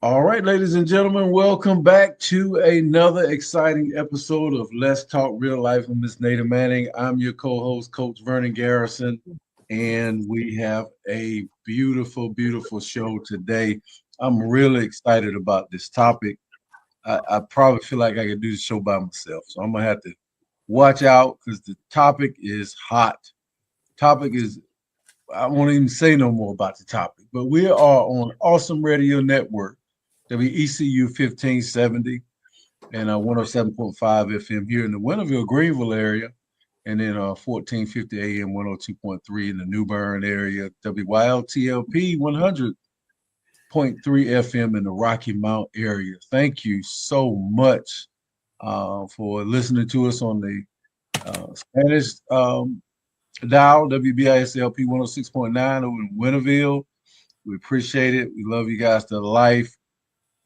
All right, ladies and gentlemen, welcome back to another exciting episode of Let's Talk Real Life with Miss Nada Manning. I'm your co-host, Coach Vernon Garrison, and we have a beautiful, beautiful show today. I'm really excited about this topic. I probably feel like I could do the show by myself, so I'm gonna have to watch out because the topic is hot. Topic is I won't even say no more about the topic, but we are on Awesome Radio Network, WECU 1570 and 107.5 FM here in the Winterville, Greenville area, and then 1450 AM, 102.3 in the New Bern area, WYLTLP 100.3 FM in the Rocky Mount area. Thank you so much for listening to us on the Spanish dial, WBISLP 106.9 over in Winterville. We appreciate it. We love you guys to life.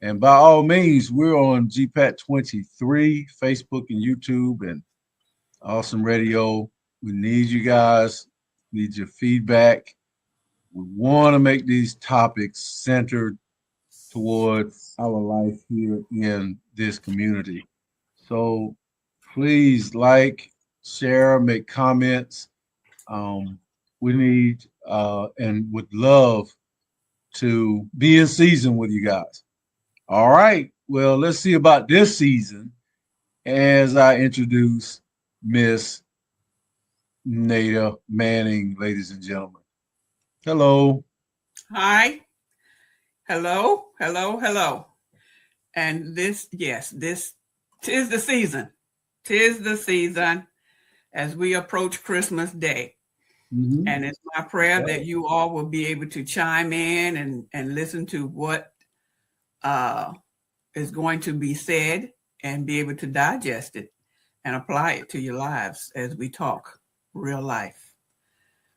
And by all means, we're on GPAT 23, Facebook and YouTube, and Awesome Radio. We need you guys, need your feedback. We want to make these topics centered towards our life here in this community. So please like, share, make comments. We need and would love to be in season with you guys. All right. Well, let's see about this season as I introduce Miss Nada Manning, ladies and gentlemen. Hello. Hi. Hello. Hello. Hello. And this tis the season. Tis the season as we approach Christmas Day. Mm-hmm. And it's my prayer that you all will be able to chime in and listen to what is going to be said and be able to digest it and apply it to your lives as we talk real life.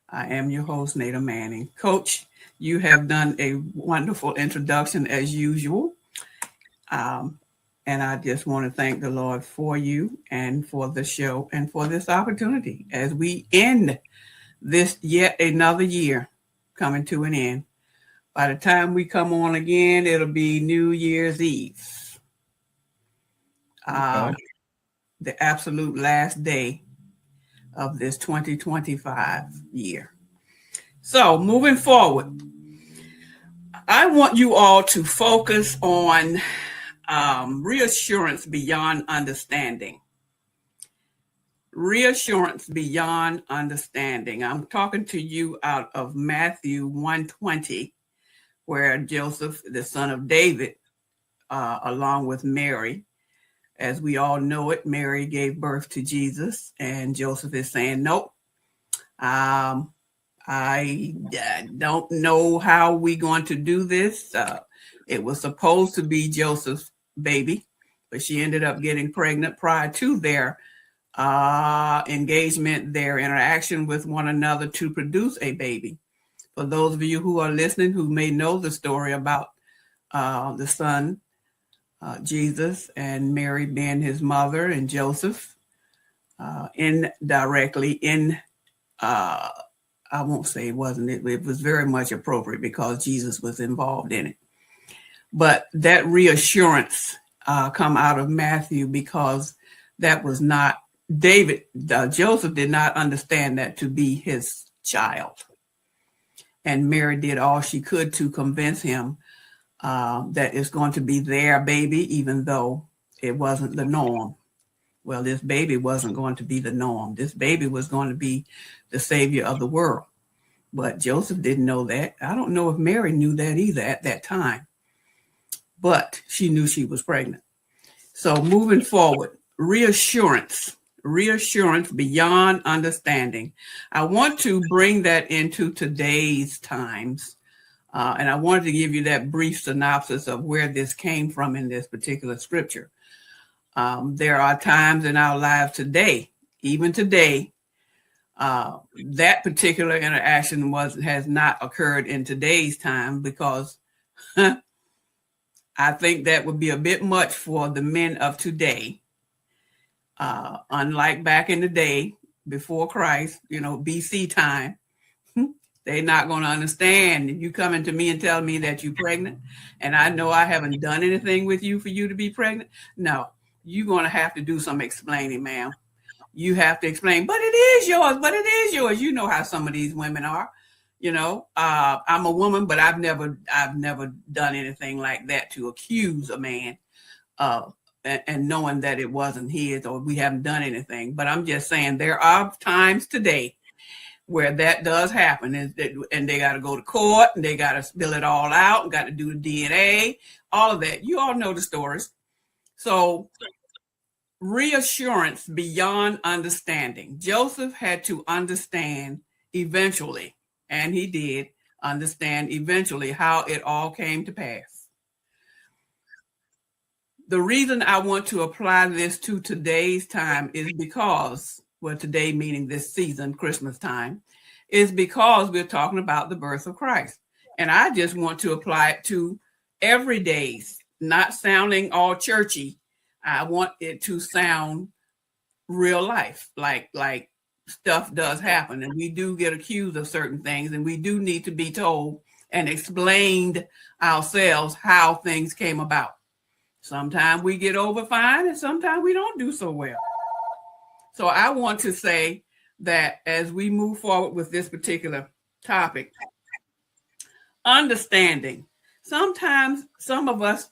I am your host, Nada Manning. Coach, you have done a wonderful introduction as usual. And I just want to thank the Lord for you and for the show and for this opportunity as we end this yet another year coming to an end. By the time we come on again, it'll be New Year's Eve. The absolute last day of this 2025 year. So moving forward, I want you all to focus on reassurance beyond understanding. Reassurance beyond understanding. I'm talking to you out of Matthew 1:20, where Joseph, the son of David, along with Mary, as we all know it, Mary gave birth to Jesus, and Joseph is saying, nope, I don't know how we're going to do this. It was supposed to be Joseph's baby, but she ended up getting pregnant prior to their engagement, their interaction with one another to produce a baby. For those of you who are listening who may know the story about the son, Jesus, and Mary being his mother, and Joseph indirectly I won't say it wasn't, it was very much appropriate because Jesus was involved in it. But that reassurance come out of Matthew because that was not Joseph did not understand that to be his child. And Mary did all she could to convince him that it's going to be their baby, even though it wasn't the norm. Well, this baby wasn't going to be the norm. This baby was going to be the savior of the world. But Joseph didn't know that. I don't know if Mary knew that either at that time. But she knew she was pregnant. So moving forward, reassurance beyond understanding. I want to bring that into today's times. And I wanted to give you that brief synopsis of where this came from in this particular scripture. There are times in our lives today, even today, that particular interaction has not occurred in today's time because I think that would be a bit much for the men of today. Unlike back in the day before Christ, BC time, They're not going to understand. You coming to me and tell me that you're pregnant, and I know I haven't done anything with you for you to be pregnant. No, you're going to have to do some explaining, ma'am. You have to explain, but it is yours, but it is yours. You know how some of these women are. I'm a woman, but I've never done anything like that to accuse a man and knowing that it wasn't his, or we haven't done anything. But I'm just saying there are times today where that does happen, and they got to go to court, and they got to spill it all out, and got to do the DNA, all of that. You all know the stories. So reassurance beyond understanding. Joseph had to understand eventually, and he did understand eventually how it all came to pass. The reason I want to apply this to today's time is because, well, today meaning this season, Christmas time, is because we're talking about the birth of Christ. And I just want to apply it to every days, not sounding all churchy. I want it to sound real life, like stuff does happen, and we do get accused of certain things, and we do need to be told and explained ourselves how things came about. Sometimes we get over fine, and sometimes we don't do so well. So I want to say that as we move forward with this particular topic, understanding. Sometimes some of us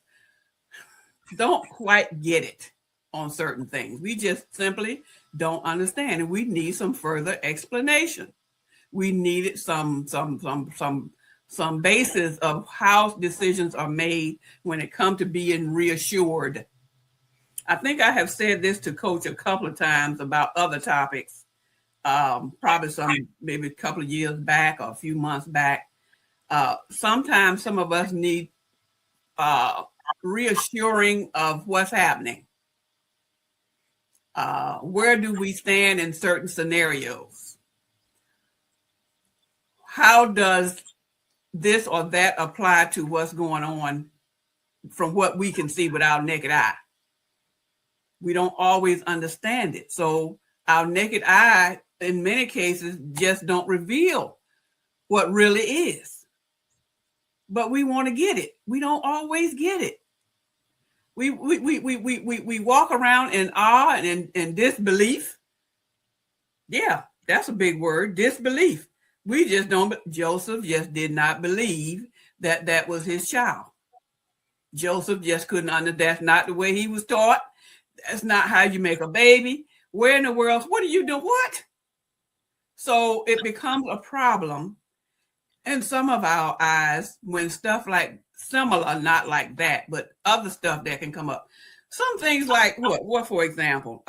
don't quite get it on certain things. We just simply don't understand, and we need some further explanation. We needed some basis of how decisions are made when it comes to being reassured. I think I have said this to Coach a couple of times about other topics, probably maybe a couple of years back or a few months back. Sometimes some of us need reassuring of what's happening. Where do we stand in certain scenarios? How does this or that apply to what's going on from what we can see with our naked eye? We don't always understand it. So our naked eye, in many cases, just don't reveal what really is. But we want to get it. We don't always get it. We walk around in awe and in disbelief. Yeah, that's a big word, disbelief. We just don't. Joseph just did not believe that that was his child. Joseph just couldn't understand. That's not the way he was taught. That's not how you make a baby. Where in the world? What are you doing? What? So it becomes a problem in some of our eyes when stuff like similar, not like that, but other stuff that can come up. Some things like what for example,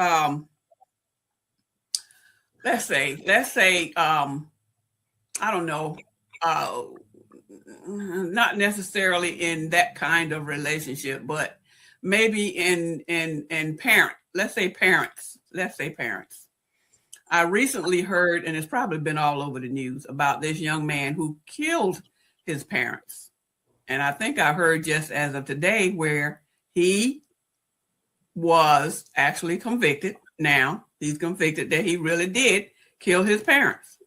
let's say, I don't know, not necessarily in that kind of relationship, but maybe in parent, let's say parents. I recently heard, and it's probably been all over the news, about this young man who killed his parents. And I think I heard just as of today where he was actually convicted. Now he's convicted that he really did kill his parents.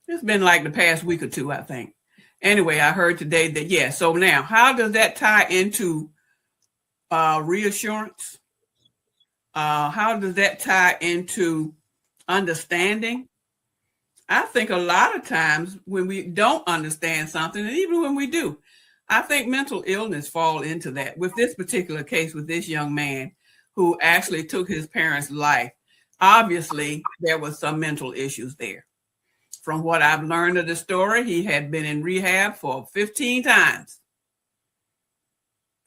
It's been like the past week or two, I think. Anyway, I heard today that, yeah. So now, how does that tie into reassurance? How does that tie into understanding? I think a lot of times when we don't understand something, and even when we do, I think mental illness fall into that. With this particular case, with this young man who actually took his parents' life, obviously there was some mental issues there. From what I've learned of the story, he had been in rehab for 15 times.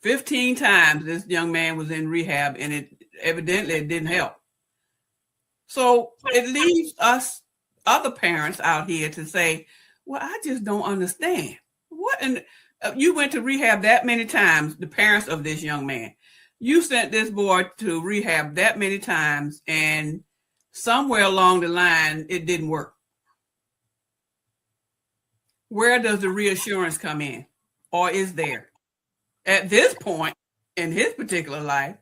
15 times this young man was in rehab, and it didn't help. So it leaves us other parents out here to say, well, I just don't understand. What? And you went to rehab that many times, the parents of this young man. You sent this boy to rehab that many times, and somewhere along the line, it didn't work. Where does the reassurance come in? Or is there? At this point in his particular life,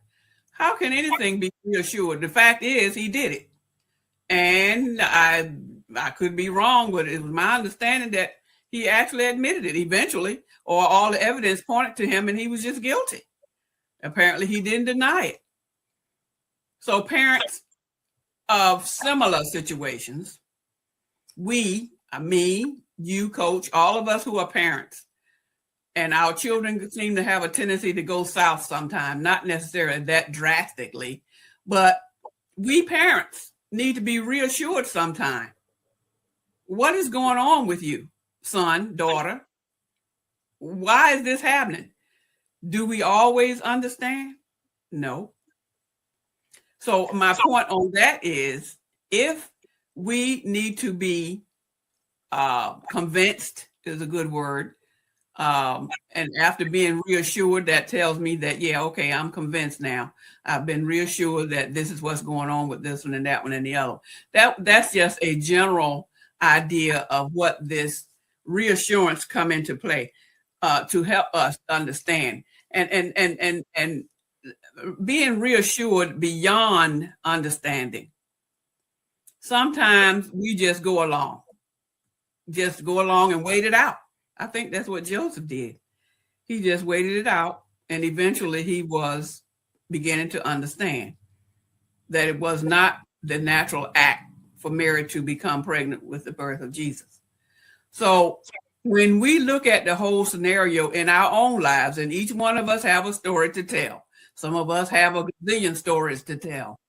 how can anything be reassured? The fact is he did it. And I could be wrong, but it was my understanding that he actually admitted it eventually, or all the evidence pointed to him and he was just guilty. Apparently he didn't deny it. So parents of similar situations, we, me, you, coach, all of us who are parents, and our children seem to have a tendency to go south sometime, not necessarily that drastically, but we parents need to be reassured sometime. What is going on with you, son, daughter? Why is this happening? Do we always understand? No. So my point on that is, if we need to be convinced is a good word. And after being reassured, that tells me that, yeah, okay, I'm convinced now. I've been reassured that this is what's going on with this one and that one and the other. That's just a general idea of what this reassurance come into play to help us understand. And being reassured beyond understanding. Sometimes we just go along and wait it out. I think that's what Joseph did. He just waited it out, and eventually he was beginning to understand that it was not the natural act for Mary to become pregnant with the birth of Jesus. So when we look at the whole scenario in our own lives, and each one of us have a story to tell. Some of us have a gazillion stories to tell,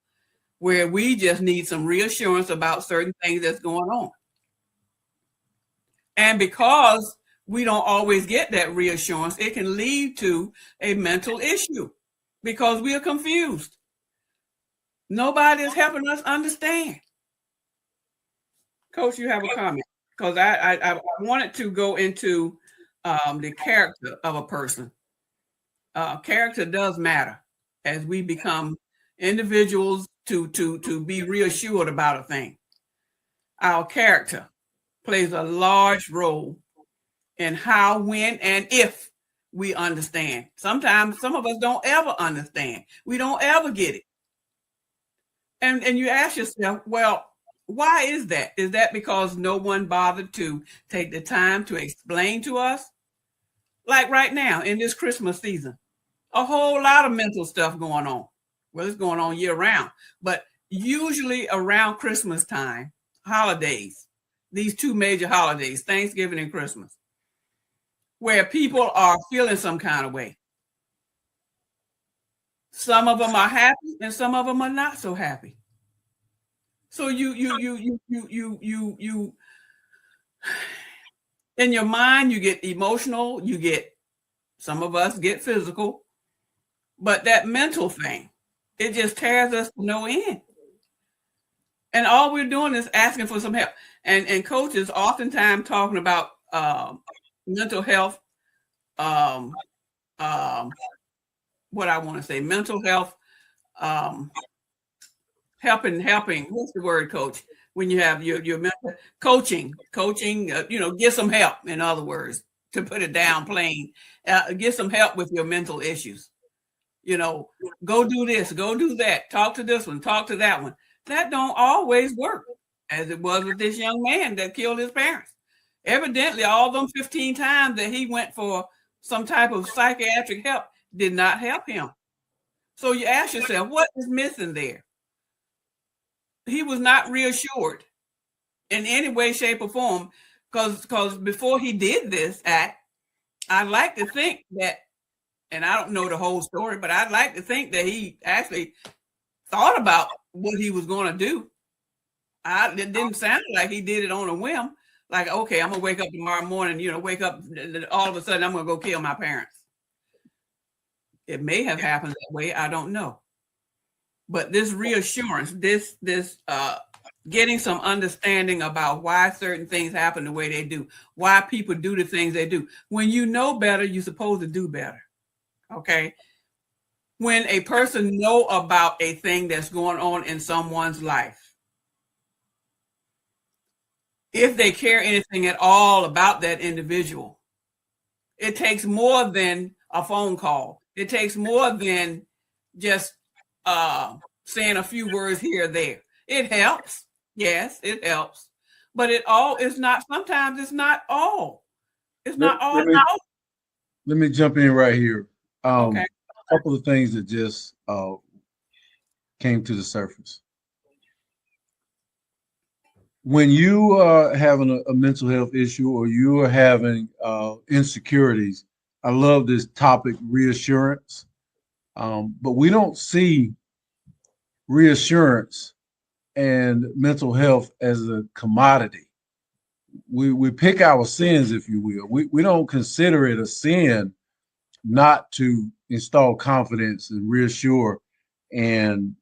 where we just need some reassurance about certain things that's going on. And because we don't always get that reassurance, it can lead to a mental issue because we are confused. Nobody is helping us understand. Coach, you have a comment? Because I wanted to go into the character of a person. Character does matter as we become individuals to be reassured about a thing. Our character plays a large role in how, when, and if we understand. Sometimes some of us don't ever understand. We don't ever get it. And you ask yourself, well, why is that? Is that because no one bothered to take the time to explain to us? Like right now in this Christmas season, a whole lot of mental stuff going on. Well, it's going on year round, but usually around Christmas time, holidays, these two major holidays, Thanksgiving and Christmas, where people are feeling some kind of way. Some of them are happy and some of them are not so happy. So you in your mind, you get emotional, some of us get physical, but that mental thing, it just tears us to no end. And all we're doing is asking for some help. And coaches oftentimes talking about mental health, what I want to say, mental health, helping. What's the word, coach? When you have your mental coaching, get some help. In other words, to put it down plain, get some help with your mental issues. Go do this, go do that. Talk to this one, talk to that one. That don't always work, as it was with this young man that killed his parents. Evidently, all them 15 times that he went for some type of psychiatric help did not help him. So you ask yourself, what is missing there? He was not reassured in any way, shape, or form, because before he did this act, I'd like to think that, and I don't know the whole story, but I'd like to think that he actually thought about what he was going to do. It didn't sound like he did it on a whim. Like, okay, I'm going to wake up tomorrow morning, wake up, all of a sudden I'm going to go kill my parents. It may have happened that way. I don't know. But this reassurance, this getting some understanding about why certain things happen the way they do, why people do the things they do. When you know better, you're supposed to do better. Okay. When a person know about a thing that's going on in someone's life, if they care anything at all about that individual, it takes more than a phone call. It takes more than just saying a few words here or there. It helps. Yes, it helps. but it all is not. Sometimes it's not all. It's Let, not all. let me let me jump in right here. Okay. A couple of things that just came to the surface. When you are having a mental health issue or you are having insecurities, I love this topic, reassurance. But we don't see reassurance and mental health as a commodity. We pick our sins, if you will. We don't consider it a sin not to install confidence and reassure and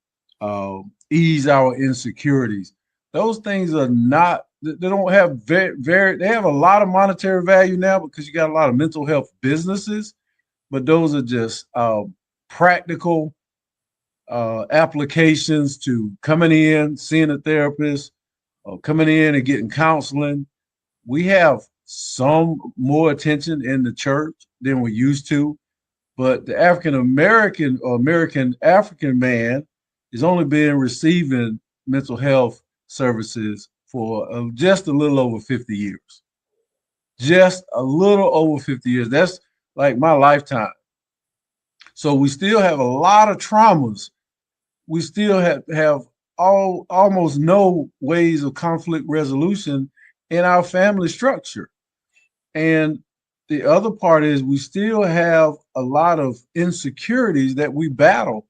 ease our insecurities. Those things are not, they don't have they have a lot of monetary value now because you got a lot of mental health businesses, but those are just practical applications to coming in, seeing a therapist, or coming in and getting counseling. We have some more attention in the church than we used to, but the African American or American African man is only been receiving mental health services for just a little over 50 years. Just a little over 50 years. That's like my lifetime. So we still have a lot of traumas. We still have almost no ways of conflict resolution in our family structure. And the other part is we still have a lot of insecurities that we battle.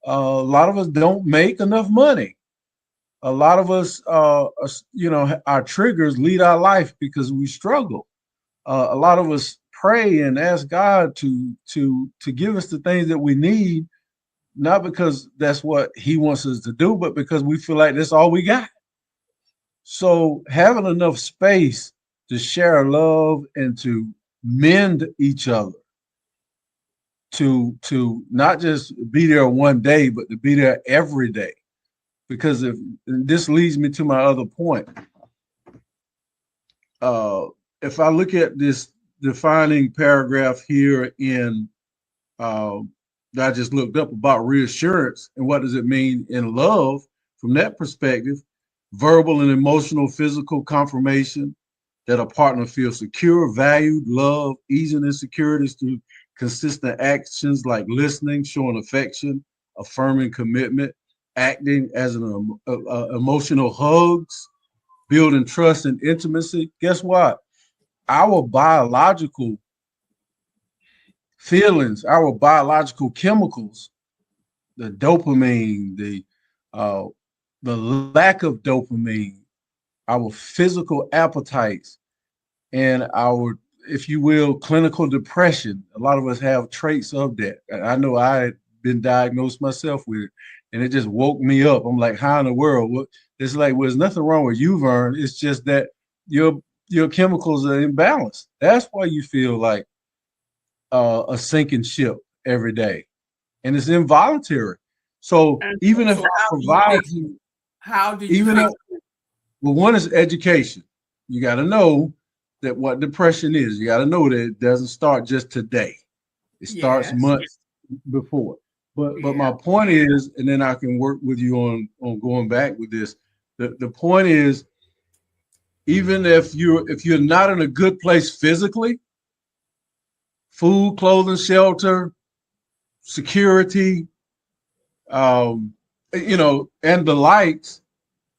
A lot of us don't make enough money. A lot of us, our triggers lead our life because we struggle. A lot of us pray and ask God to give us the things that we need, not because that's what He wants us to do, but because we feel like that's all we got. So having enough space to share love and to mend each other, to not just be there one day, but to be there every day. Because if this leads me to my other point, if I look at this defining paragraph here in uh, that I just looked up about reassurance and what does it mean in love from that perspective, verbal and emotional, physical confirmation that a partner feels secure, valued, loved, easing insecurities through consistent actions like listening, showing affection, affirming commitment, acting as an emotional hugs, building trust and intimacy. Guess what? Our biological feelings, our biological chemicals, the dopamine, uh, the lack of dopamine, our physical appetites, and our, if you will, clinical depression. A lot of us have traits of that. I know I had been diagnosed myself with it, and it just woke me up. I'm like, how in the world? What? It's like, well, there's nothing wrong with you, Vern. It's just that your chemicals are imbalanced. That's why you feel like a sinking ship every day, and it's involuntary. So And even if so I provide you, how do you even fix if, well, one is education. You got to know that what depression is. You got to know that it doesn't start just today. It starts yes, months before. But yeah, my point is, and then I can work with you on going back with this. The point is, even if you're not in a good place physically, food, clothing, shelter, security, um, and the likes,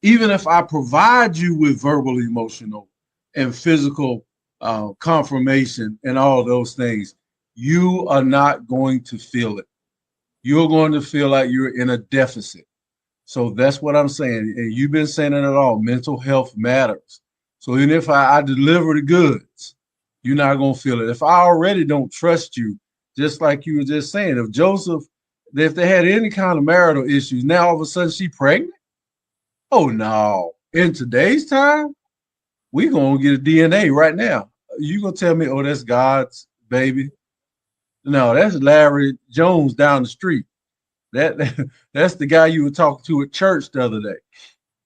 even if I provide you with verbal, emotional, and physical confirmation and all those things, you are not going to feel it. You're going to feel like you're in a deficit. So that's what I'm saying. And you've been saying it all. Mental health matters. So even if I deliver the goods, you're not going to feel it. If I already don't trust you, just like you were just saying, if they had any kind of marital issues, now all of a sudden she pregnant. Oh no. In today's time, we gonna get a DNA right now. You gonna tell me, oh, that's God's baby? No, that's Larry Jones down the street. That's the guy you were talking to at church the other day.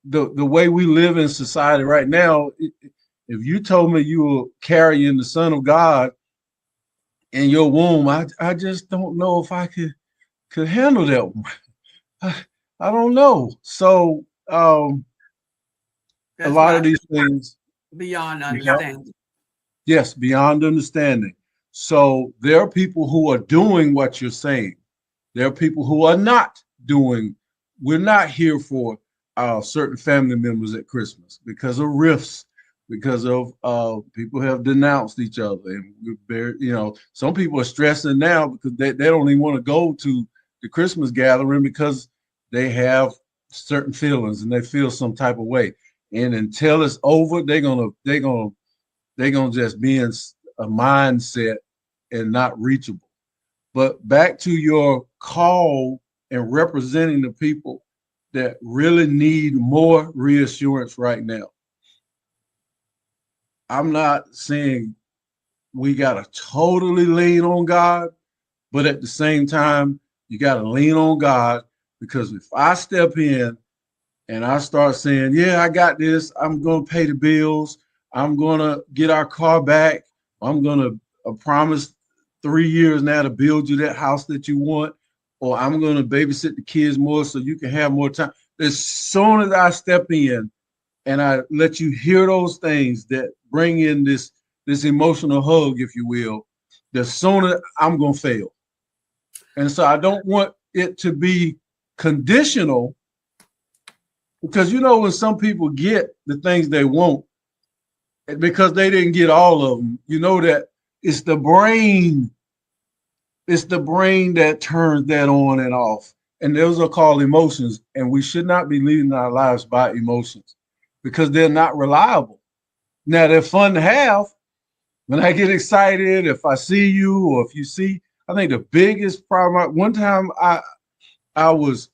The way we live in society right now, if you told me you were carrying the Son of God in your womb, I just don't know if I could handle that one. I, I don't know. So a That's lot why of these things, beyond yeah, understanding. yes, beyond understanding. So there are people who are doing what you're saying. There are people who are not doing. We're not here for certain family members at Christmas because of rifts, because of people have denounced each other, and some people are stressing now because they don't even want to go to the Christmas gathering because they have certain feelings and they feel some type of way. And until it's over, they're gonna just be in a mindset and not reachable. But back to your call and representing the people that really need more reassurance right now. I'm not saying we got to totally lean on God, but at the same time, you got to lean on God because if I step in and I start saying, yeah, I got this, I'm going to pay the bills, I'm going to get our car back, I'm going to promise 3 years now to build you that house that you want, or I'm going to babysit the kids more so you can have more time. As soon as I step in and I let you hear those things that bring in this emotional hug, if you will, the sooner I'm going to fail. And so I don't want it to be conditional because when some people get the things they want, because they didn't get all of them, that it's the brain, that turns that on and off. And those are called emotions. And we should not be leading our lives by emotions because they're not reliable. Now they're fun to have. When I get excited, if I see you or if you see, I think the biggest problem, one time I was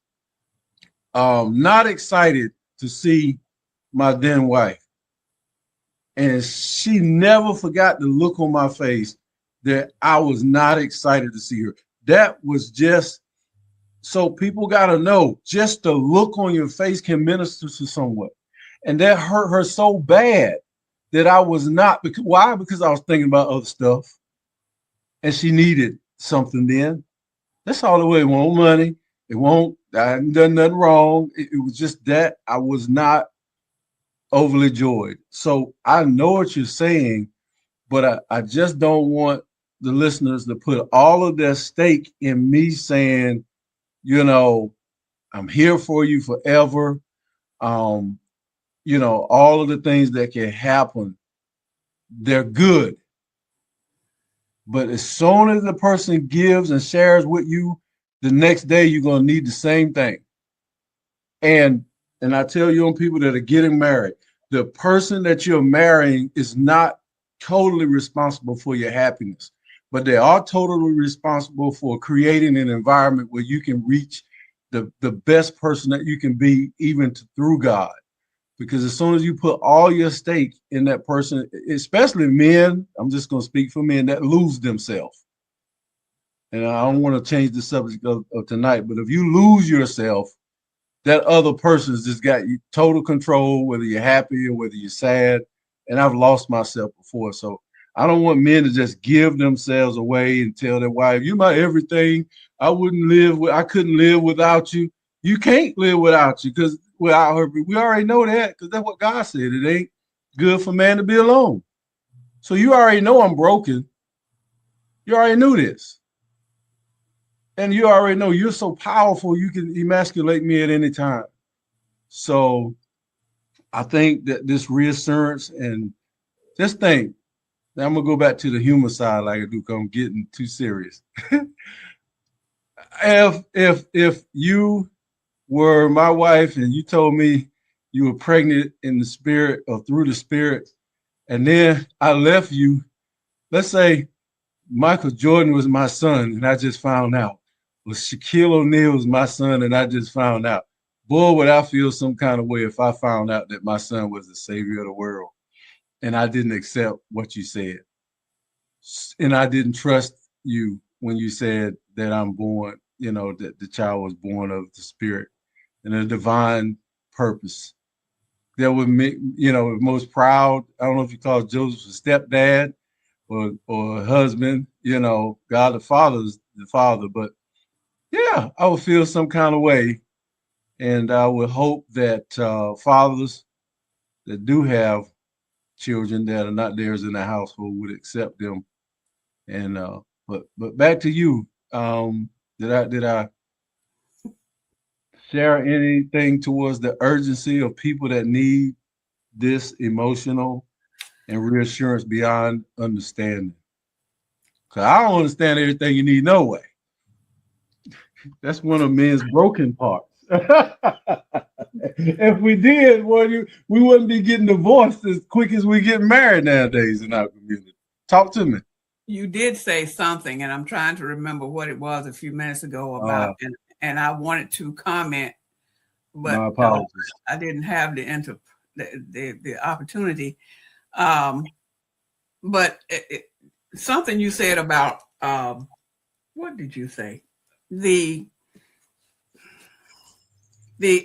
not excited to see my then wife. And she never forgot the look on my face that I was not excited to see her. That was just so people got to know just the look on your face can minister to someone. And that hurt her so bad that I was not. Because, why? Because I was thinking about other stuff and she needed something then. That's all the way. It won't money. It won't, I hadn't done nothing wrong. It was just that I was not overly joyed. So I know what you're saying, but I just don't want the listeners to put all of their stake in me saying, I'm here for you forever. Um, all of the things that can happen, they're good. But as soon as the person gives and shares with you, the next day you're gonna need the same thing. And I tell young people that are getting married, the person that you're marrying is not totally responsible for your happiness, but they are totally responsible for creating an environment where you can reach the best person that you can be, even through God. Because as soon as you put all your stake in that person, especially men, I'm just going to speak for men that lose themselves. And I don't want to change the subject of tonight, but if you lose yourself, that other person's just got you total control, whether you're happy or whether you're sad. And I've lost myself before. So I don't want men to just give themselves away and tell their wife, you're my everything. I couldn't live without you. You can't live without you because without her, we already know that because that's what God said. It ain't good for man to be alone. So you already know I'm broken. You already knew this. And you already know you're so powerful, you can emasculate me at any time. So I think that this reassurance and just think, now I'm gonna go back to the human side like I do because I'm getting too serious. If you were my wife and you told me you were pregnant in the spirit or through the spirit, and then I left you, let's say Michael Jordan was my son and I just found out. Well, Shaquille O'Neal was my son and I just found out. Boy, would I feel some kind of way if I found out that my son was the savior of the world and I didn't accept what you said. And I didn't trust you when you said that I'm born, that the child was born of the spirit and a divine purpose. That would make, most proud. I don't know if you call Joseph a stepdad or a husband, God the Father is the father. But yeah, I would feel some kind of way. And I would hope that fathers that do have children that are not theirs in the household would accept them. And but back to you. Did I share anything towards the urgency of people that need this emotional and reassurance beyond understanding? Cause I don't understand everything you need no way. That's one of men's broken parts. If we did, well, we wouldn't be getting divorced as quick as we get married nowadays in our community. Talk to me. You did say something, and I'm trying to remember what it was a few minutes ago about, and I wanted to comment, but My apologies. I didn't have the opportunity. But something you said about what did you say? The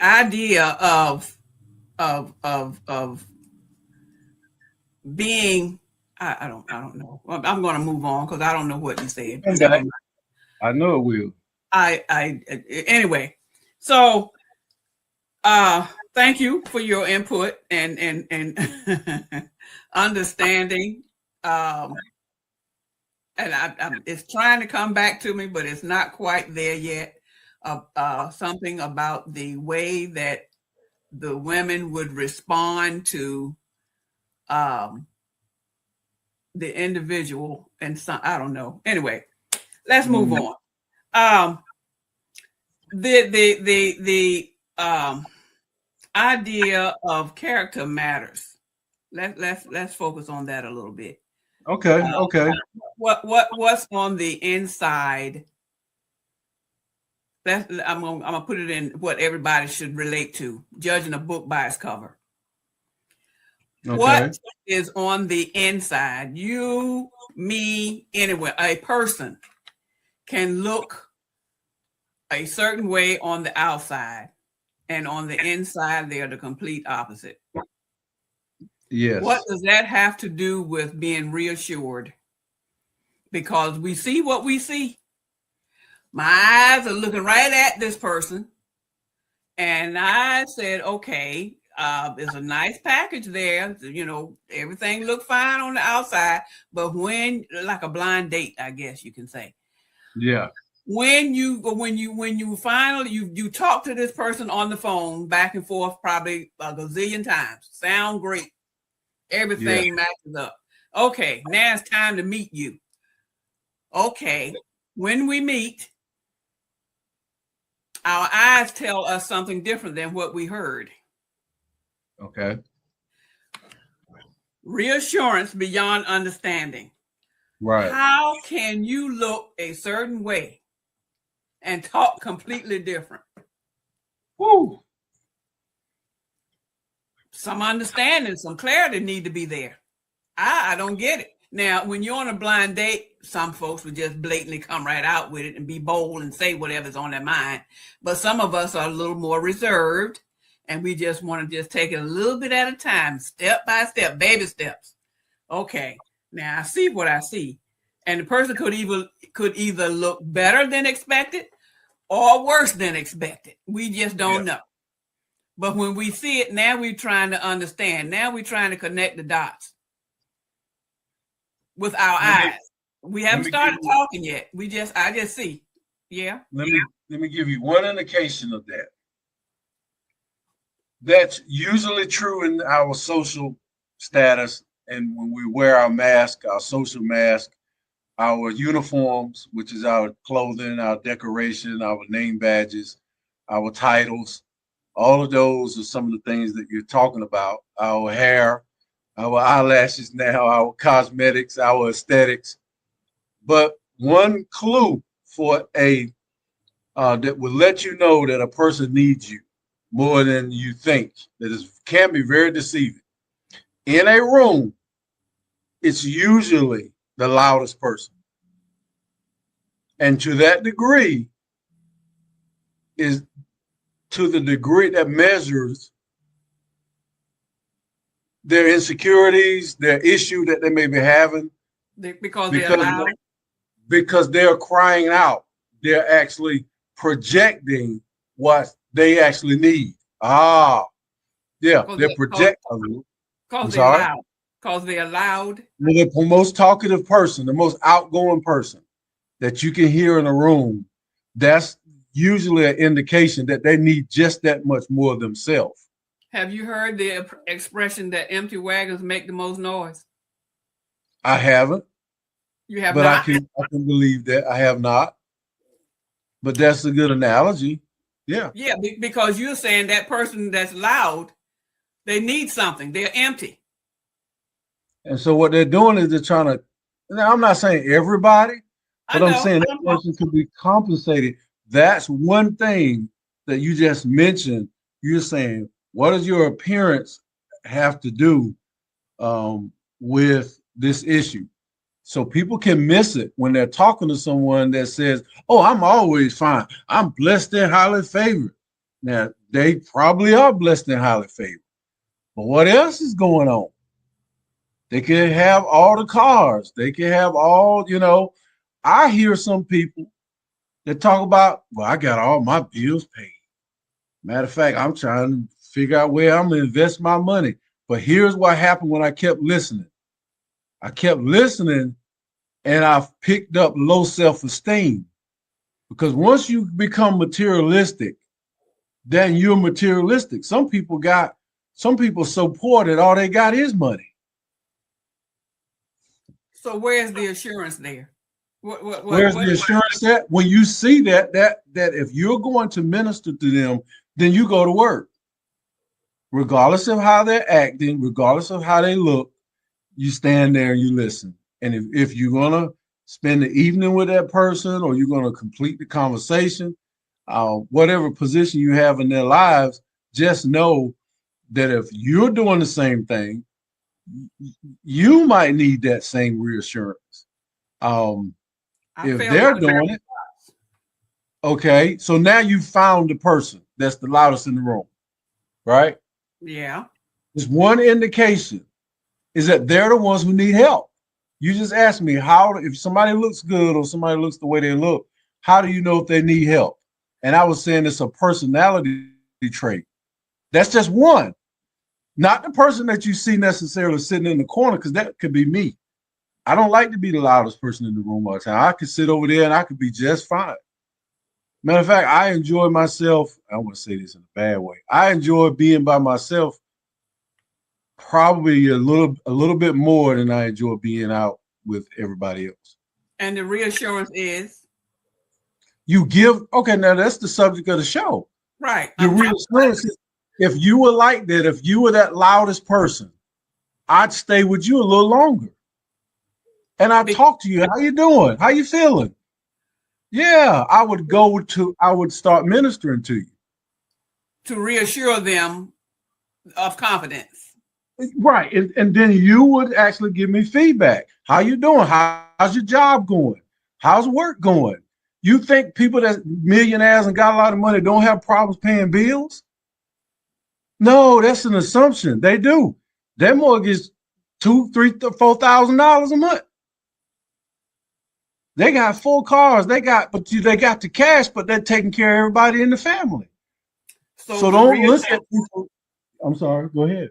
idea of being, I don't know. I'm going to move on because I don't know what you said. I know it will. Anyway. So, thank you for your input and understanding. And it's trying to come back to me, but it's not quite there yet. Something about the way that the women would respond to the individual, and some, I don't know. Anyway, let's move on. The idea of character matters. Let's focus on that a little bit. Okay. What's on the inside? I'm gonna put it in what everybody should relate to. Judging a book by its cover. Okay. What is on the inside? You, me, anywhere. A person can look a certain way on the outside, and on the inside, they are the complete opposite. Yes. What does that have to do with being reassured? Because we see what we see. My eyes are looking right at this person. And I said, okay, there's a nice package there. You know, everything looked fine on the outside. But when, like a blind date, I guess you can say. Yeah. When you finally you talk to this person on the phone back and forth probably a gazillion times. Sound great. Everything matches up. Okay, now it's time to meet you. Okay, when we meet, our eyes tell us something different than what we heard. Okay. Reassurance beyond understanding. Right. How can you look a certain way and talk completely different? Woo. Some understanding, some clarity need to be there. I don't get it. Now, when you're on a blind date, some folks would just blatantly come right out with it and be bold and say whatever's on their mind. But some of us are a little more reserved, and we just want to just take it a little bit at a time, step by step, baby steps. Okay, now I see what I see. And the person could either look better than expected or worse than expected. We just don't know. But when we see it, now we're trying to understand. Now we're trying to connect the dots with our eyes. We haven't started talking yet. I just see. Yeah. Let me give you one indication of that. That's usually true in our social status, and when we wear our mask, our social mask, our uniforms, which is our clothing, our decoration, our name badges, our titles. All of those are some of the things that you're talking about. Our hair, our eyelashes now, our cosmetics, our aesthetics. But one clue for that will let you know that a person needs you more than you think, can be very deceiving. In a room, it's usually the loudest person. And to that degree is to the degree that measures their insecurities, their issue that they may be having. Because they're crying out. They're actually projecting what they actually need. They're projecting. I'm Because they're sorry. loud. Because they're loud. The most talkative person, the most outgoing person that you can hear in a room, that's usually an indication that they need just that much more themselves. Have you heard the expression that empty wagons make the most noise? I haven't, You have but I not? can believe that. I have not, but that's a good analogy. Yeah. Yeah, because you're saying that person that's loud, they need something. They're empty. And so what they're doing is they're trying to, now I'm not saying everybody, I but I'm know. saying I that know. person could be compensated. That's one thing that you just mentioned. You're saying, what does your appearance have to do with this issue? So people can miss it when they're talking to someone that says, "Oh, I'm always fine. I'm blessed and highly favored." Now, they probably are blessed and highly favored. But what else is going on? They can have all the cars. They can have all, I hear some people that talk about, well, I got all my bills paid. Matter of fact, I'm trying to figure out where I'm going to invest my money. But here's what happened when I kept listening. I kept listening and I picked up low self-esteem. Because once you become materialistic, then you're materialistic. Some people so poor that all they got is money. So where's the assurance there? Where's the assurance at? When you see that if you're going to minister to them, then you go to work. Regardless of how they're acting, regardless of how they look, you stand there and you listen. And if you're gonna spend the evening with that person or you're gonna complete the conversation, whatever position you have in their lives, just know that if you're doing the same thing, you might need that same reassurance. If they're doing it, okay, so now you found the person that's the loudest in the room, right? Yeah. There's one indication is that they're the ones who need help. You just asked me if somebody looks good or somebody looks the way they look, how do you know if they need help? And I was saying it's a personality trait. That's just one. Not the person that you see necessarily sitting in the corner, because that could be me. I don't like to be the loudest person in the room all the time. I could sit over there and I could be just fine. Matter of fact, I enjoy myself. I don't want to say this in a bad way. I enjoy being by myself probably a little bit more than I enjoy being out with everybody else. And the reassurance is? Okay, now that's the subject of the show. Right. The reassurance is, if you were like that, if you were that loudest person, I'd stay with you a little longer. And I'd talk to you. How you doing? How you feeling? Yeah, I would start ministering to you. To reassure them of confidence. Right. And then you would actually give me feedback. How you doing? How's your job going? How's work going? You think people that millionaires and got a lot of money don't have problems paying bills? No, that's an assumption. They do. Their mortgage $2,000, $3,000, $4,000 a month. They got 4 cars. They got the cash, but they're taking care of everybody in the family. So don't look at people. I'm sorry. Go ahead.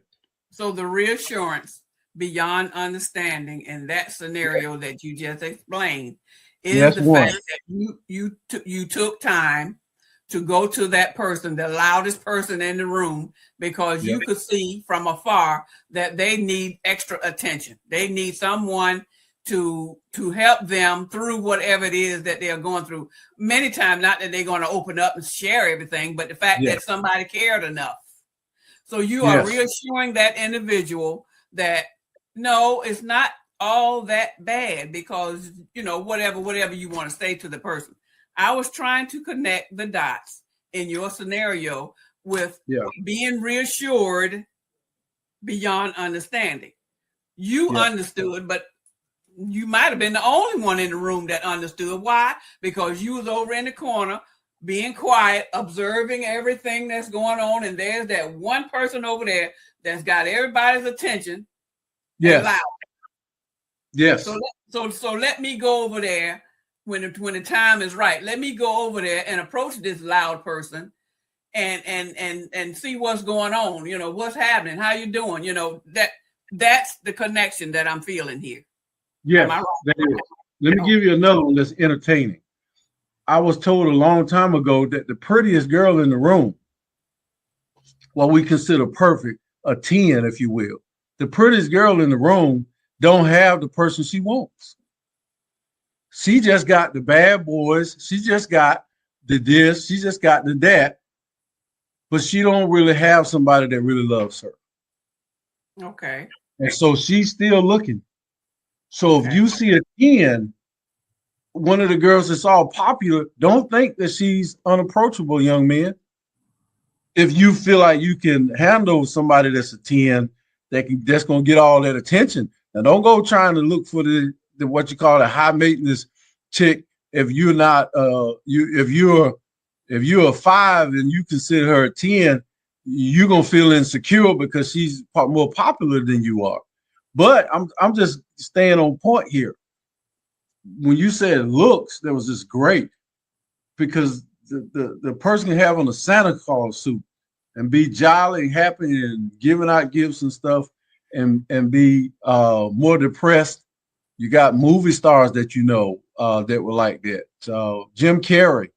So the reassurance beyond understanding in that scenario that you just explained is the fact that you took time to go to that person, the loudest person in the room, because you could see from afar that they need extra attention. They need someone to help them through whatever it is that they're going through. Many times, not that they're going to open up and share everything, but the fact that somebody cared enough. So you are reassuring that individual that no, it's not all that bad, because whatever you want to say to the person. I was trying to connect the dots in your scenario with being reassured beyond understanding. You understood, but you might have been the only one in the room that understood. Why? Because you was over in the corner being quiet, observing everything that's going on, and there's that one person over there that's got everybody's attention. Yes. Loud. Yes. So let me go over there when the time is right. Let me go over there and approach this loud person and see what's going on. What's happening? How you doing? That that's the connection that I'm feeling here. Yes, Am I right? that is. Let me give you another one that's entertaining. I was told a long time ago that the prettiest girl in the room, what we consider perfect, a 10, if you will, the prettiest girl in the room don't have the person she wants. She just got the bad boys. She just got the this. She just got the that. But she don't really have somebody that really loves her. Okay. And so she's still looking. So if Okay. you see a 10, one of the girls that's all popular, don't think that she's unapproachable, young man. If you feel like you can handle somebody that's a 10 that's gonna get all that attention. Now don't go trying to look for the what you call a high maintenance chick if you're not if you're a 5 and you consider her a 10, you're gonna feel insecure because she's more popular than you are. But I'm just staying on point here. When you said looks, that was just great because the person can have on a Santa Claus suit and be jolly and happy and giving out gifts and stuff and be more depressed. You got movie stars that you know that were like that. Jim Carrey,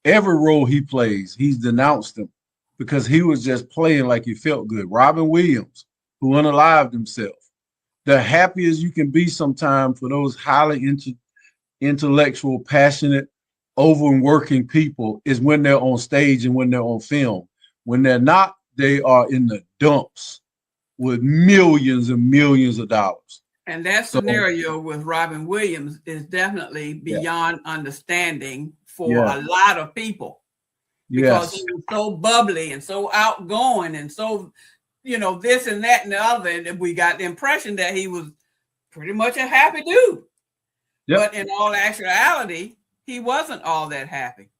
every role he plays, he's denounced him because he was just playing like he felt good. Robin Williams, who unalived himself. The happiest you can be sometimes for those highly intellectual, passionate, overworking people is when they're on stage and when they're on film. When they're not, they are in the dumps with millions and millions of dollars. And that So, scenario with Robin Williams is definitely yeah, beyond understanding for yeah, a lot of people because he yes, was so bubbly and so outgoing and so, this and that and the other. And we got the impression that he was pretty much a happy dude. yep. But in all actuality, he wasn't all that happy.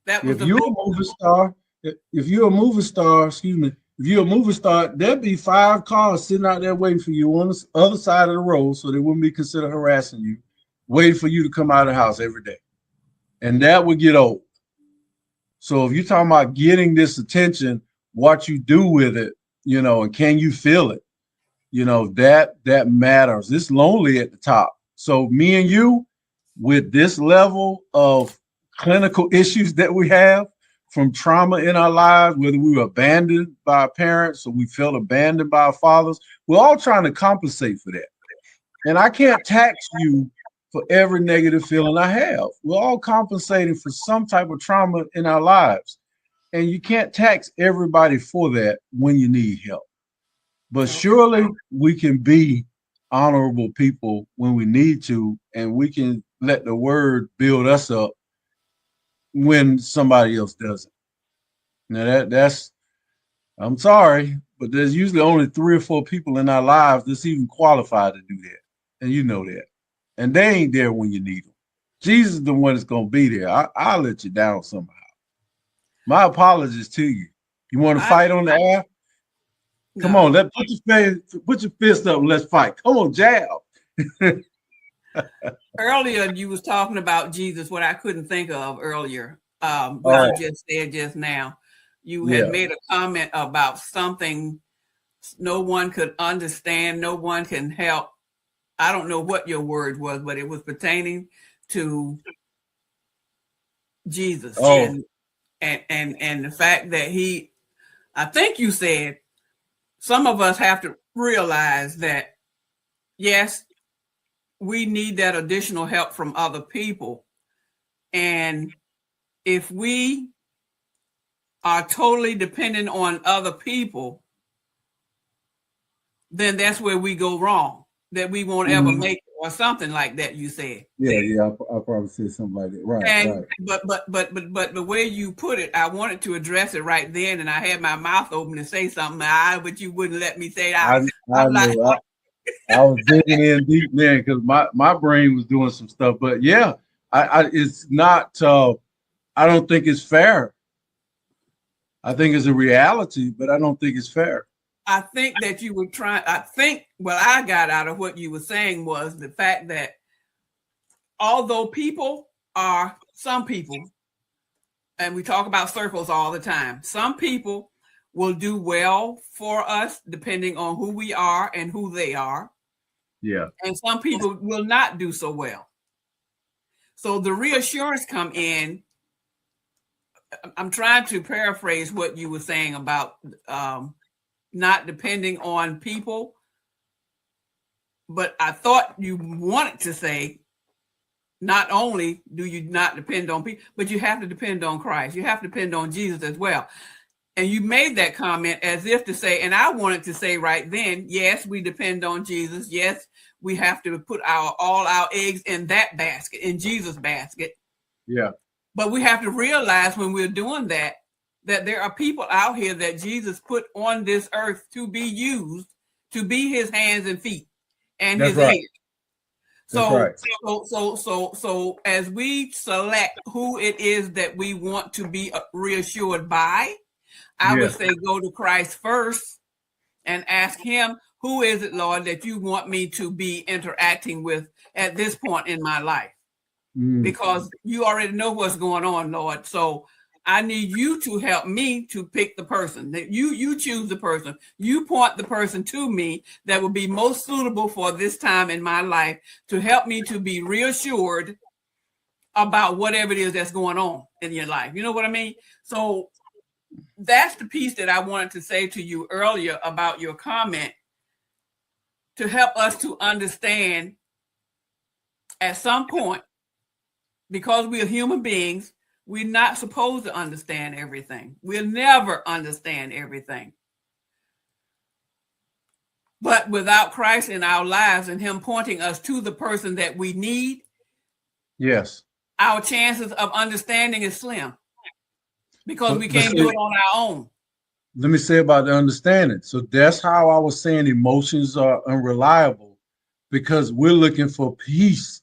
That was If the you're big. a movie star, if you're a movie star, excuse me, if you're a movie star, there'd be 5 cars sitting out there waiting for you on the other side of the road, so they wouldn't be considered harassing you, waiting for you to come out of the house every day, and that would get old. So if you're talking about getting this attention, what you do with it, and can you feel it, that matters. It's lonely at the top. So me and you, with this level of clinical issues that we have from trauma in our lives, whether we were abandoned by our parents or we felt abandoned by our fathers, we're all trying to compensate for that. And I can't tax you for every negative feeling I have. We're all compensating for some type of trauma in our lives. And you can't tax everybody for that when you need help. But Okay. surely we can be honorable people when we need to, and we can let the word build us up when somebody else doesn't. Now that's I'm sorry, but there's usually only 3 or 4 people in our lives that's even qualified to do that. And you know that. And they ain't there when you need them. Jesus is the one that's gonna be there. I'll let you down somehow. My apologies to you. You want to I fight on the air? Come on, no. put your fist up and let's fight. Come on, jab. Earlier you was talking about Jesus, what I couldn't think of earlier, what you Oh, just said just now. You had yeah. made a comment about something no one could understand, no one can help. I don't know what your word was, but it was pertaining to Jesus Oh, and the fact that I think you said some of us have to realize that yes, we need that additional help from other people. And if we are totally dependent on other people, then that's where we go wrong, that we won't ever mhm. make it or something like that, you said. Yeah, yeah. I probably said something like that. Right, And right. but the way you put it, I wanted to address it right then, and I had my mouth open to say something, but you wouldn't let me say it out. I I I'm like, know. I was digging in deep there because my brain was doing some stuff. But yeah, I it's not. I don't think it's fair. I think it's a reality, but I don't think it's fair. I think that you were trying. I think what I got out of what you were saying was the fact that although some people, and we talk about circles all the time, some people will do well for us depending on who we are and who they are. Yeah. And some people will not do so well. So the reassurance come in. I'm trying to paraphrase what you were saying about not depending on people, but I thought you wanted to say not only do you not depend on people, but you have to depend on Christ. You have to depend on Jesus as well. And you made that comment as if to say, and I wanted to say right then, yes, we depend on Jesus. Yes, we have to put all our eggs in that basket, in Jesus' basket. Yeah. But we have to realize when we're doing that there are people out here that Jesus put on this earth to be used, to be his hands and feet and That's his right. ears. That's right. So as we select who it is that we want to be reassured by, I would say go to Christ first and ask him, who is it, Lord, that you want me to be interacting with at this point in my life? Because you already know what's going on, Lord. So I need you to help me to pick the person. That you choose the person. You point the person to me that will be most suitable for this time in my life to help me to be reassured about whatever it is that's going on in your life. You know what I mean? So that's the piece that I wanted to say to you earlier about your comment, to help us to understand at some point, because we are human beings, we're not supposed to understand everything. We'll never understand everything. But without Christ in our lives and him pointing us to the person that we need, yes, our chances of understanding is slim, because we can't do it on our own. Let me say about the understanding. So that's how I was saying emotions are unreliable, because we're looking for peace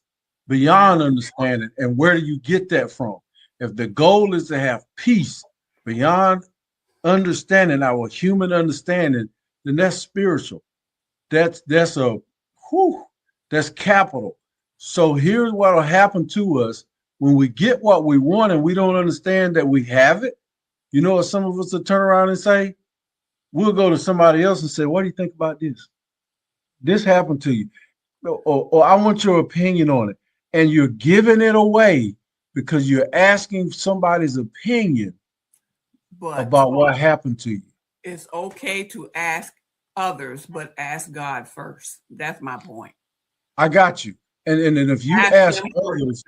beyond understanding. And where do you get that from? If the goal is to have peace beyond understanding, our human understanding, then that's spiritual. That's that's capital. So here's what'll happen to us when we get what we want and we don't understand that we have it. You know what some of us will turn around and say? We'll go to somebody else and say, what do you think about this? This happened to you. Or I want your opinion on it. And you're giving it away because you're asking somebody's opinion about what happened to you. It's okay to ask others, but ask God first. That's my point. I got you. And if you ask others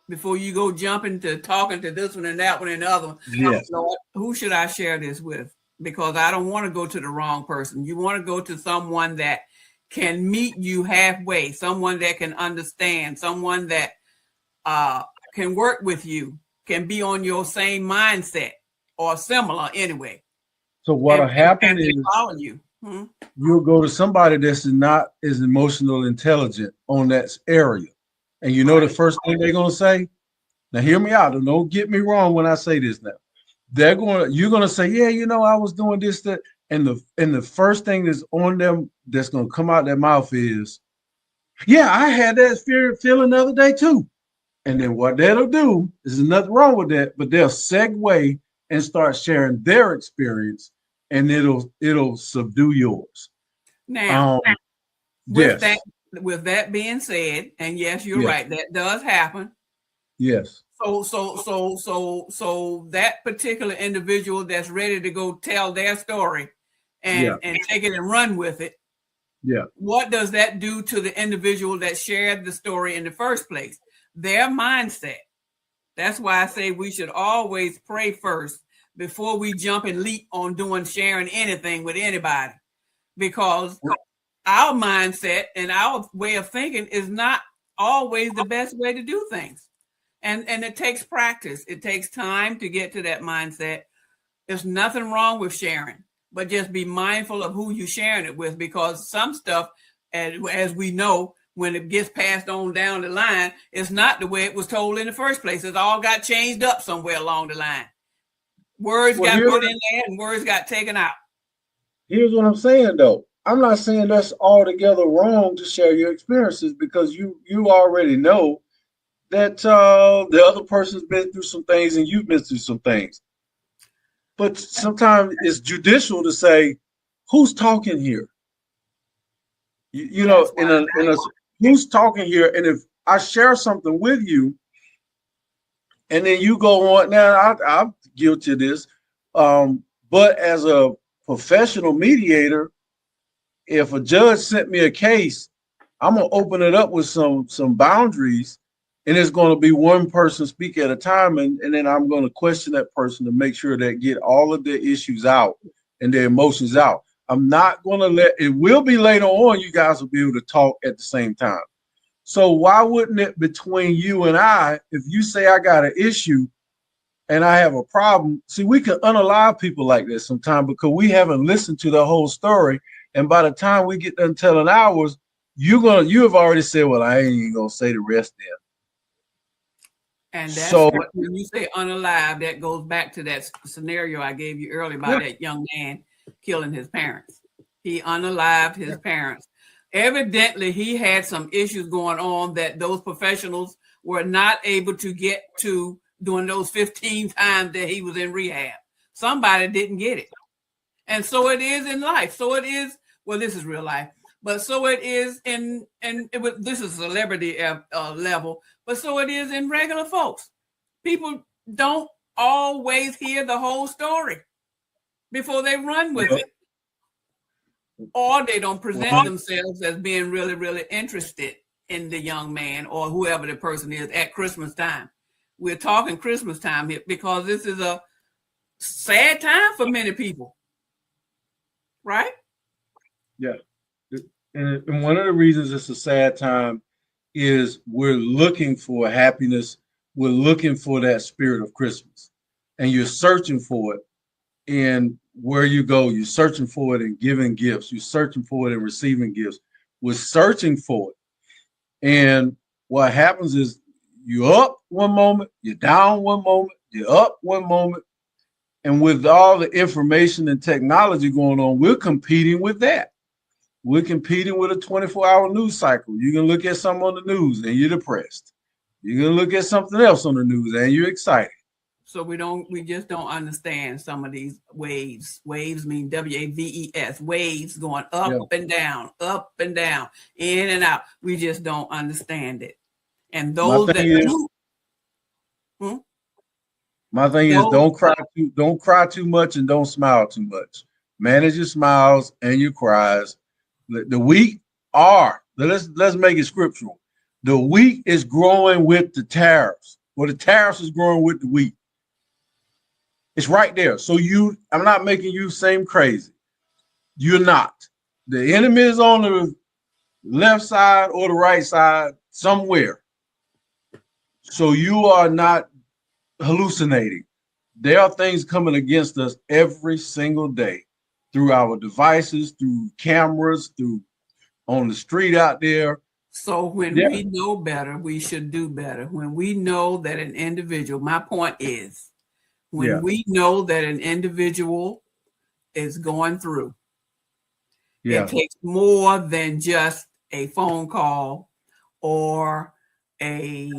before you go jumping to talking to this one and that one and the other one, yes, Lord, who should I share this with? Because I don't want to go to the wrong person. You want to go to someone that can meet you halfway, someone that can understand, someone that can work with you, can be on your same mindset or similar anyway. So what'll happen is follow you. You'll go to somebody that's not as emotional intelligent on that area. And you know the first thing they're gonna say? Now hear me out. Don't get me wrong when I say this now. You're gonna say, yeah, I was doing this, that, and the first thing that's on them that's gonna come out their mouth is, yeah, I had that feeling the other day too. And then what that'll do is nothing wrong with that, but they'll segue and start sharing their experience, and it'll subdue yours. Now, with that being said, and yes, you're right, that does happen. Yes. So that particular individual that's ready to go tell their story and take it and run with it. Yeah. What does that do to the individual that shared the story in the first place? Their mindset. That's why I say we should always pray first before we jump and leap on sharing anything with anybody, because our mindset and our way of thinking is not always the best way to do things. And it takes practice. It takes time to get to that mindset. There's nothing wrong with sharing, but just be mindful of who you're sharing it with, because some stuff, as we know, when it gets passed on down the line, it's not the way it was told in the first place. It all got changed up somewhere along the line. Words got put in there and words got taken out. Here's what I'm saying, though. I'm not saying that's altogether wrong to share your experiences, because you already know that the other person's been through some things and you've been through some things. But sometimes it's judicial to say, who's talking here? You know, That's why. who's talking here? And if I share something with you, and then you go on, now I'm guilty of this. But as a professional mediator, if a judge sent me a case, I'm gonna open it up with some boundaries, and it's gonna be one person speak at a time, and then I'm gonna question that person to make sure that get all of their issues out and their emotions out. I'm not gonna let it will be later on, you guys will be able to talk at the same time. So why wouldn't it between you and I, if you say I got an issue and I have a problem, see, we can unalive people like this sometimes because we haven't listened to the whole story. And by the time we get done telling ours, you have already said, well, I ain't even gonna say the rest there. And that's So what, when you say unalive, that goes back to that scenario I gave you earlier about that young man killing his parents. He unalived his parents. Evidently, he had some issues going on that those professionals were not able to get to during those 15 times that he was in rehab. Somebody didn't get it. And so it is in life. So it is, well, this is real life, but so it is this is celebrity level, but so it is in regular folks. People don't always hear the whole story before they run with it. Or they don't present themselves as being really, really interested in the young man or whoever the person is at Christmas time. We're talking Christmas time here because this is a sad time for many people. Right? yeah. And one of the reasons it's a sad time is we're looking for happiness. We're looking for that spirit of Christmas. And you're searching for it in where you go. You're searching for it in giving gifts. You're searching for it in receiving gifts. We're searching for it. And what happens is you're up one moment, you're down one moment, you're up one moment. And with all the information and technology going on, we're competing with that. We're competing with a 24-hour news cycle. You can look at something on the news and you're depressed. You can look at something else on the news and you're excited. So we just don't understand some of these waves. Waves mean WAVES, waves going up and down, in and out. We just don't understand it. And those my thing is don't cry too much and don't smile too much. Manage your smiles and your cries. The wheat let's make it scriptural. The wheat is growing with the tariffs, or the tariffs is growing with the wheat. It's right there. So I'm not making you seem crazy. You're not. The enemy is on the left side or the right side somewhere. So you are not hallucinating. There are things coming against us every single day through our devices, through cameras, through on the street out there. So when we know better, we should do better. When we know that an individual, my point is, when we know that an individual is going through, it takes more than just a phone call or a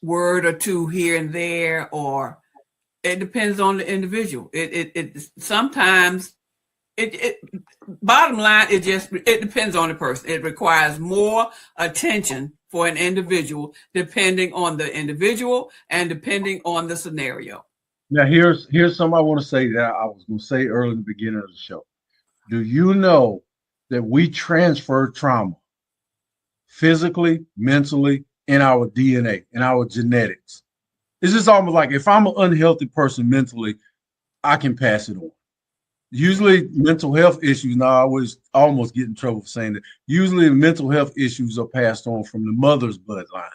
word or two here and there, or it depends on the individual. It sometimes bottom line, it depends on the person. It requires more attention for an individual, depending on the individual and depending on the scenario. Now, here's something I want to say that I was going to say early in the beginning of the show. Do you know that we transfer trauma physically, mentally, in our DNA, in our genetics? It's just almost like if I'm an unhealthy person mentally, I can pass it on. Usually mental health issues, now I always almost get in trouble for saying that. Usually mental health issues are passed on from the mother's bloodline.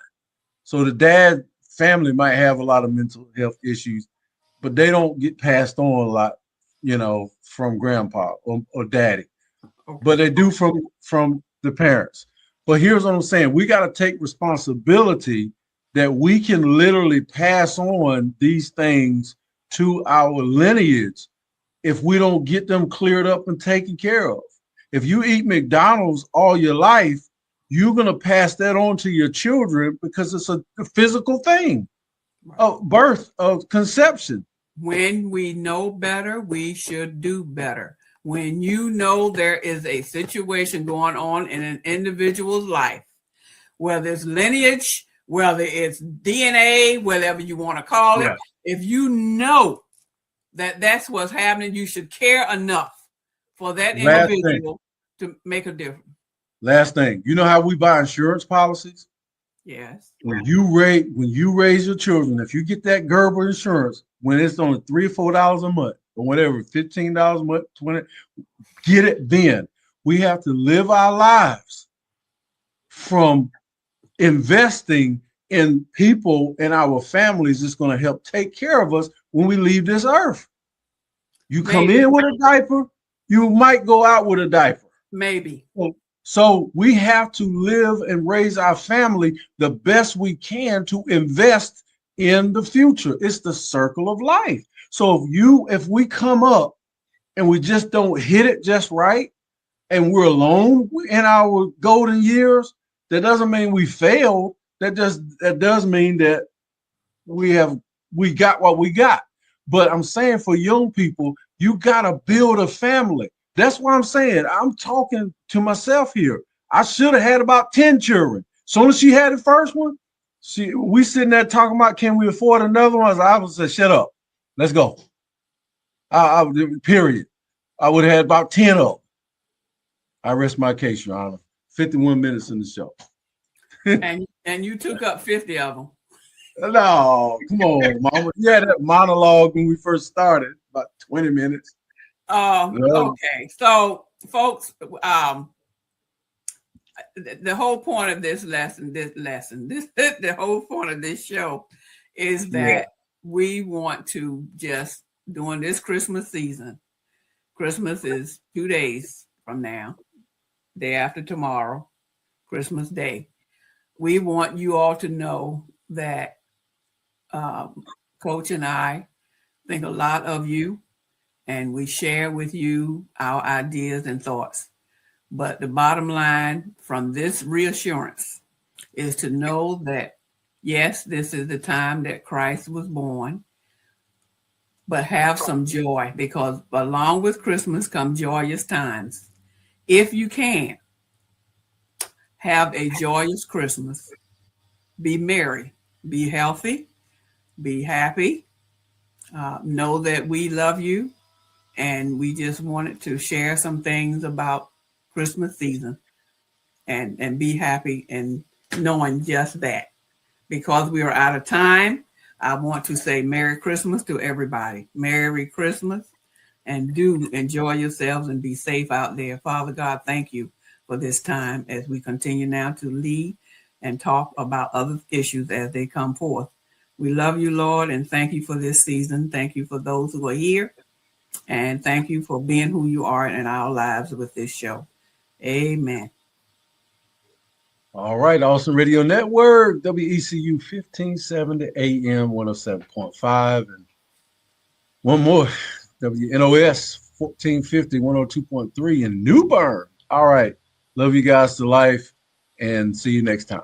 So the dad family might have a lot of mental health issues, but they don't get passed on a lot, from grandpa or daddy. But they do from the parents. But here's what I'm saying. We got to take responsibility that we can literally pass on these things to our lineage if we don't get them cleared up and taken care of. If you eat McDonald's all your life, you're going to pass that on to your children because it's a physical thing of birth, of conception. When we know better, we should do better. When you know there is a situation going on in an individual's life, whether it's lineage, whether it's DNA, whatever you want to call it, if you know that that's what's happening, you should care enough for that individual to make a difference. Last thing, you know how we buy insurance policies? Yes. When you raise your children, if you get that Gerber insurance, when it's only $3 or $4 a month or whatever, $15 a month, 20, get it then. We have to live our lives from investing in people in our families that's going to help take care of us when we leave this earth. You come in with a diaper, you might go out with a diaper. Maybe. So we have to live and raise our family the best we can to invest in the future. It's the circle of life. So if we come up and we just don't hit it just right, and we're alone in our golden years, that doesn't mean we failed. That does mean that we got what we got. But I'm saying for young people, you gotta build a family. That's what I'm saying. I'm talking to myself here. I should have had about 10 children. Soon as she had the first one, we sitting there talking about, can we afford another one? I would say, shut up. Let's go. Period. I would have had about 10 of them. I rest my case, Your Honor. 51 minutes in the show. and you took up 50 of them. No, come on, Mama. You had that monologue when we first started, about 20 minutes. Okay. So, folks, the whole point of this lesson, the whole point of this show is that we want to just, during this Christmas season, Christmas is 2 days from now, day after tomorrow, Christmas Day. We want you all to know that Coach and I think a lot of you, and we share with you our ideas and thoughts. But the bottom line from this reassurance is to know that, yes, this is the time that Christ was born, but have some joy, because along with Christmas come joyous times. If you can, have a joyous Christmas. Be merry, be healthy, be happy. Know that we love you, and we just wanted to share some things about Christmas season and be happy and knowing just that. Because we are out of time, I want to say Merry Christmas to everybody. Merry Christmas, and do enjoy yourselves and be safe out there. Father God, thank you for this time as we continue now to lead and talk about other issues as they come forth. We love you, Lord, and thank you for this season. Thank you for those who are here, and thank you for being who you are in our lives with this show. Amen. All right, Awesome Radio Network, WECU 1570 AM 107.5, and one more, WNOS 1450 102.3 in New Bern. All right, love you guys to life, and see you next time.